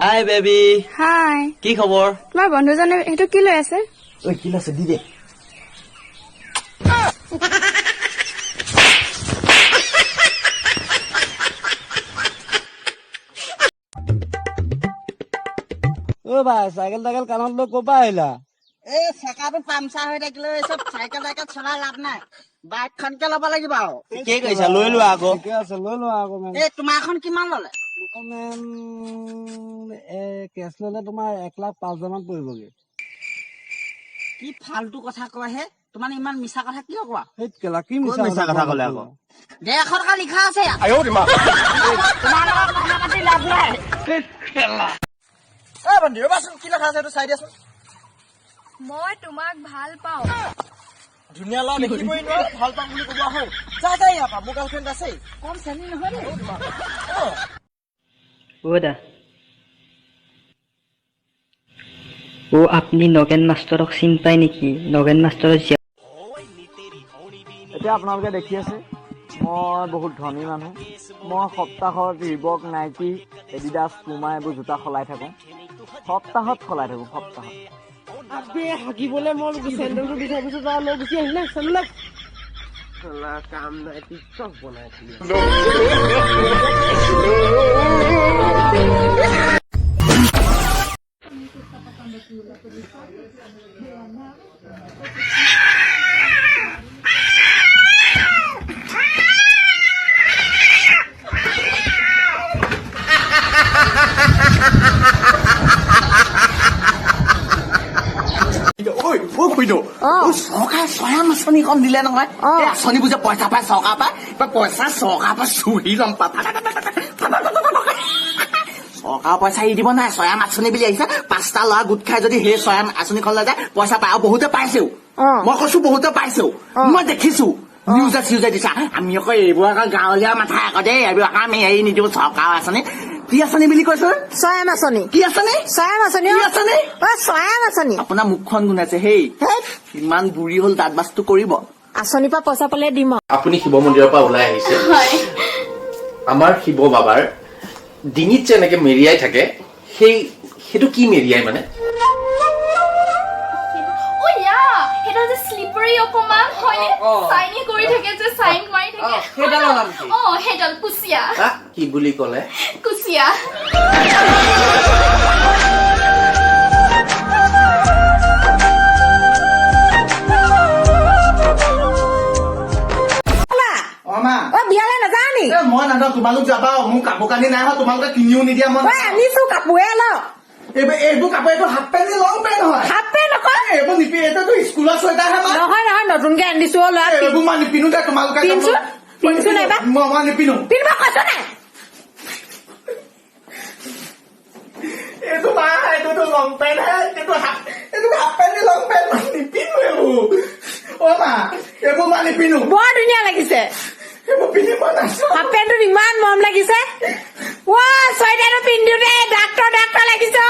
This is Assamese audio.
Hi baby. হাই। কি খবৰ? তোমাৰ বন্ধুজনে সেইটো কি লৈ আছে? ঐ কি লৈছে দি দে। ও ভাই চাইকেল টাইকেল কাণত লৈ ক'ৰ পৰা আহিলা? এই চেকাটো পামচাৰ হৈ থাকিলে চব চাইকেল চলাই লাভ নাই, বাইকখনকে ল'ব লাগিব আৰু। ঠিকেই কৈছা, লৈ লোৱা আকৌ। ঠিকে আছে লৈ লোৱা আকৌ মেম। এই তোমাৰখন কিমান ল'লে? মেম কেছ ল'লে তোমাৰ 1,05,000 মান পৰিবগে। কি ফাল্টু কথা কয় হে, তোমাৰ ইমান মিছা কথা কিয় কোৱা? সেই কেলা কি মিছা কথা ক'লে আকৌ? 150 টকা লিখা আছে ইয়াত। তোমাৰ লগত কথা পাতি লাভ নাই। বন্ধু ৰবাচোন, কি লেখা আছে এইটো চাই দিয়াচোন। মই তোমাক ভাল পাওঁ। ধুনীয়া ল'ৰা দেখিবই নোৱাৰো, ভাল পাম বুলি ক'ব আহো। যা যা ইয়াৰ পৰা, মোৰ গাৰ্লফ্ৰেণ্ড আছে। কম চেনি নহয় দেই তোমাৰ। ওদা ও আপনি নগেন মাষ্টৰক চিন পায় নেকি? নগেন মাষ্টৰৰ এতিয়া আপোনালোকে দেখি আছে মই বহুত ধনী মানুহ। মই সপ্তাহত ৰিবক, নাইকি, এডিডাছ, পুমা এইবোৰ জোতা সলাই থাকো। সপ্তাহত সলাই থাকো সপ্তাহত। হাকিবলৈ মই চেণ্ডেলটো বিচাৰি পিছত লৈ গুচি আহিলে চেণ্ডেল কাম নাই টিকটক বনাইছিলো। চৰকাৰে স্বয়ং আঁচনিখন দিলে নহয়। এই আঁচনিবোৰ যে পইচা পায় চৰকাৰৰ পৰা, পইচা চৰকাৰৰ পৰা চুৰি ল'ম। চৰকাৰৰ পইচা এৰি দিব নাই, স্বয়ং আঁচনি বুলি আহিছে। 5টা ল'ৰা গোট খাই যদি সেই স্বয়ং আঁচনিখন লৈ যায় পইচা পায়, আৰু বহুতে পাইছেও। মই কৈছো বহুতে পাইছেও, মই দেখিছো নিউজে চিউজে দিছা। আমি আকৌ এইবোৰ আকৌ গাঁৱলীয়া মাথা আকৌ দেই, এইবোৰ আকৌ আমি এৰি নিদিওঁ চৰকাৰৰ আঁচনি। কি আঁচনি বুলি কৈছো? স্বয়ং আঁচনি। কি আঁচনি? স্বয়ং আঁচনি। কি আঁচনি? স্বয়ং আঁচনি। আপোনাৰ মুখখন গুনাইছে হেই, ইমান বুঢ়ী হ'ল দাঁত বাছটো কৰিব। আঁচনিৰ পৰা পইচা পালে দিম। আপুনি শিৱ মন্দিৰৰ পৰা ওলাই আহিছে। আমাৰ শিৱ বাবাৰ ডিঙিত যে এনেকে মেৰিয়াই থাকে, সেইটো কি মেৰিয়াই মানে? কি বুলি ক'লে? কুচিয়া। বিয়ালে নাযাও নি? মই নাযাওঁ, তোমালোক যাবা। মোৰ কাপোৰ কানি নাই হোৱা, তোমালোকে কিনিও নিদিয়া। মই আনিছো কাপোৰে ল। এইবোৰ কাপোৰ, এইটো হাফ পেণ্ট লং পেণ্ট হয়। হাফ পেণ্ট আকৌ এইবোৰ নিপি, এইটো স্কুলৰ চুৱেটাৰহে। নহয় নহয়, নতুনকে আনিছো ল'ৰা। এইবোৰ মই নিপিনো দে, তোমালোকে পিন্ধছো নাইবা। মই নিপিনো। পিন্ধিব কৈছো নাই? এইটো মা, এইটোতো লং পেণ্ট হে, এইটো হাফ পেণ্ট লং পেণ্ট। মই নিপিনো এইবোৰ। অ' মা, এইবোৰ মই নিপিনো। বৰ ধুনীয়া লাগিছে। এইবোৰ পিন্ধি মই নাচাওঁ। হাফ পেণ্টটোত ইমান মৰম লাগিছে। চুৱেটাৰটো পিন্ধোতে ডাক্তৰ লাগিছে।